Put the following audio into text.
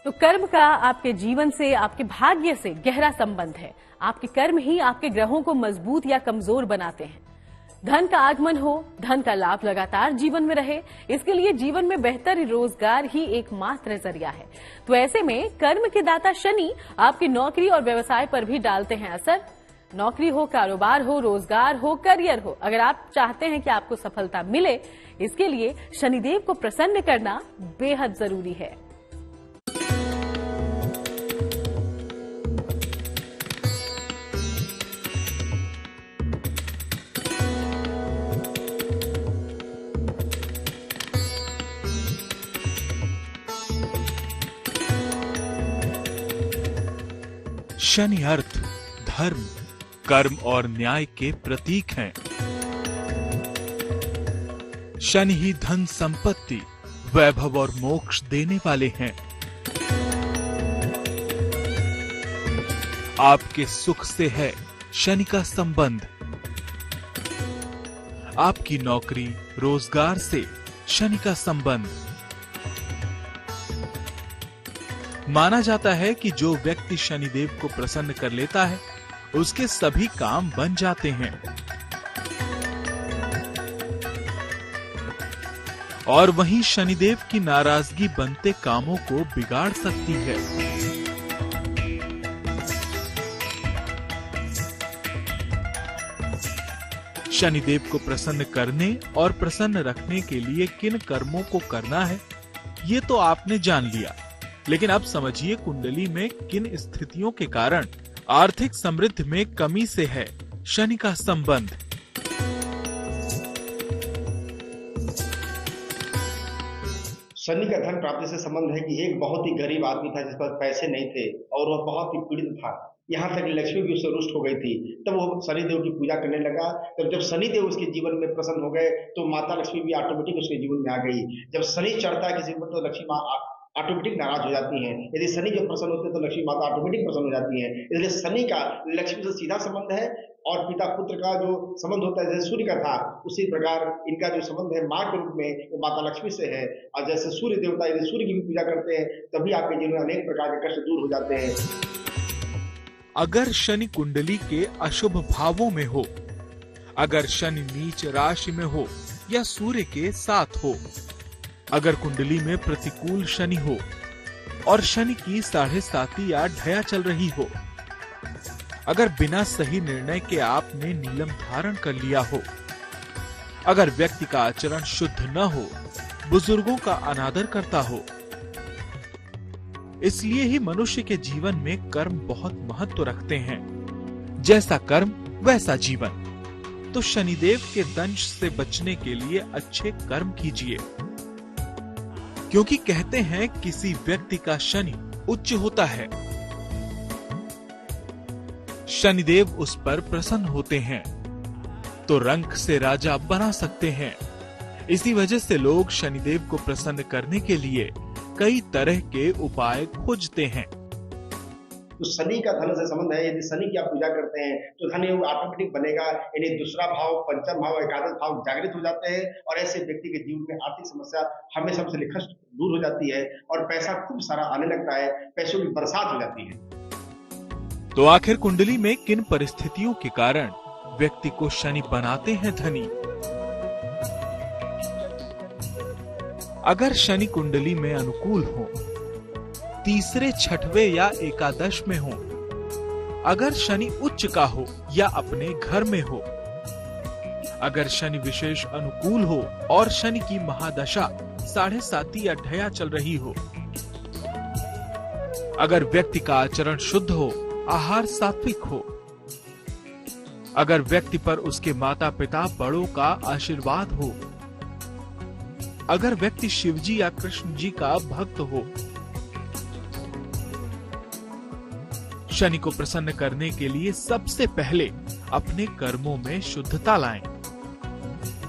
तो कर्म का आपके जीवन से, आपके भाग्य से गहरा संबंध है। आपके कर्म ही आपके ग्रहों को मजबूत या कमजोर बनाते हैं। धन का आगमन हो, धन का लाभ लगातार जीवन में रहे, इसके लिए जीवन में बेहतर रोजगार ही एकमात्र जरिया है। तो ऐसे में कर्म के दाता शनि आपकी नौकरी और व्यवसाय पर भी डालते हैं असर। नौकरी हो, कारोबार हो, रोजगार हो, करियर हो, अगर आप चाहते हैं कि आपको सफलता मिले, इसके लिए शनिदेव को प्रसन्न करना बेहद जरूरी है। शनि अर्थ, धर्म, कर्म और न्याय के प्रतीक हैं। शनि ही धन संपत्ति, वैभव और मोक्ष देने वाले हैं। आपके सुख से है शनि का संबंध। आपकी नौकरी, रोजगार से शनि का संबंध। माना जाता है कि जो व्यक्ति शनिदेव को प्रसन्न कर लेता है, उसके सभी काम बन जाते हैं और वहीं शनिदेव की नाराजगी बनते कामों को बिगाड़ सकती है। शनिदेव को प्रसन्न करने और प्रसन्न रखने के लिए किन कर्मों को करना है, ये तो आपने जान लिया, लेकिन अब समझिए कुंडली में किन स्थितियों के कारण आर्थिक समृद्धि में कमी से है शनि का संबंध। शनि का धन प्राप्ति से संबंध है कि एक बहुत ही गरीब आदमी था जिस पर पैसे नहीं थे और वह बहुत ही पीड़ित था। यहाँ तक लक्ष्मी भी उससे रुष्ट हो गई थी। तब वो शनिदेव की पूजा करने लगा। तब जब शनिदेव उसके जीवन में प्रसन्न हो गए तो माता लक्ष्मी भी ऑटोमेटिक उसके जीवन में आ गई। जब शनि चढ़ता है किसी पर तो लक्ष्मी माँ ऑटोमेटिक नाराज हो जाती हैं। यदि शनि जब प्रसन्न होते हैं तो लक्ष्मी माता ऑटोमेटिक प्रसन्न हो जाती है। इसलिए शनि का लक्ष्मी से सीधा संबंध है और पिता पुत्र का जो संबंध होता है, जैसे सूर्य का था, उसी प्रकार इनका जो संबंध है माँ के रूप में वो माता लक्ष्मी से है। और जैसे सूर्य देवता, यदि सूर्य की भी पूजा करते हैं तभी आपके जीवन में अनेक प्रकार के कष्ट दूर हो जाते हैं। अगर शनि कुंडली के अशुभ भावों में हो, अगर शनि नीच राशि में हो या सूर्य के साथ हो, अगर कुंडली में प्रतिकूल शनि हो और शनि की 7.5 या ढया चल रही हो, अगर बिना सही निर्णय के आपने नीलम धारण कर लिया हो, अगर व्यक्ति का आचरण शुद्ध न हो, बुजुर्गों का अनादर करता हो, इसलिए ही मनुष्य के जीवन में कर्म बहुत महत्व रखते हैं। जैसा कर्म वैसा जीवन। तो शनिदेव के दंश से बचने के लिए अच्छे कर्म कीजिए, क्योंकि कहते हैं किसी व्यक्ति का शनि उच्च होता है, शनिदेव उस पर प्रसन्न होते हैं तो रंक से राजा बना सकते हैं। इसी वजह से लोग शनिदेव को प्रसन्न करने के लिए कई तरह के उपाय खोजते हैं। तो शनि का धन से संबंध है। यदि शनि की आप पूजा करते हैं तो धन योग ऑटोमेटिक बनेगा। यानी दूसरा भाव, पंचम भाव, एकादश भाव जागृत हो जाते हैं और ऐसे व्यक्ति के जीवन में आर्थिक समस्या हमेशा से कष्ट दूर हो जाती है और पैसा खूब सारा आने लगता है, पैसों की बरसात हो जाती है। तो आखिर कुंडली में किन परिस्थितियों के कारण व्यक्ति को शनि बनाते हैं धनी? अगर शनि कुंडली में अनुकूल हो, तीसरे, छठवें या एकादश में हो, अगर शनि उच्च का हो या अपने घर में हो, अगर शनि विशेष अनुकूल हो और शनि की महादशा 7.5 या ढया चल रही हो, अगर व्यक्ति का आचरण शुद्ध हो, आहार सात्विक हो, अगर व्यक्ति पर उसके माता पिता बड़ों का आशीर्वाद हो, अगर व्यक्ति शिवजी या कृष्ण जी का भक्त हो, शनि को प्रसन्न करने के लिए सबसे पहले अपने कर्मों में शुद्धता लाएं।